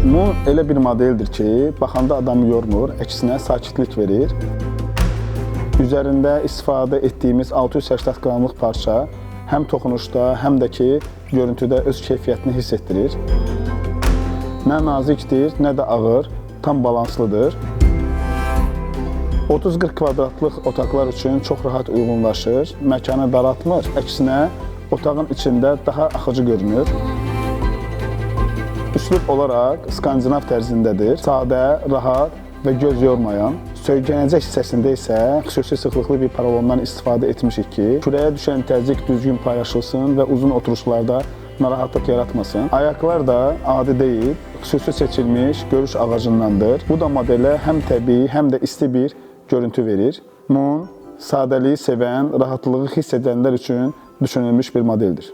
Moon elə bir modeldir ki, baxanda adamı yormur, əksinə sakitlik verir. Üzərində istifadə etdiyimiz 680 qramlıq parça həm toxunuşda, həm də ki, görüntüdə öz keyfiyyətini hiss etdirir. Nə nazikdir, nə də ağır, tam balanslıdır. 30-40 kvadratlıq otaqlar üçün çox rahat uyğunlaşır, məkanı daraltmır, əksinə otağın içində daha axıcı görünür. Üslub olaraq skandinav tərzindədir, sadə, rahat və göz yormayan. Söykənəcək hissəsində isə xüsusi sıxlıqlı bir paralondan istifadə etmişik ki, kürəyə düşən təzyiq düzgün paylaşılsın və uzun oturuşlarda narahatlıq yaratmasın. Ayaqlar da adi deyil, xüsusi seçilmiş görüş ağacındandır. Bu da modelə həm təbii, həm də isti bir görüntü verir. Moon, sadəliyi sevən, rahatlığı hiss edənlər üçün düşünülmüş bir modeldir.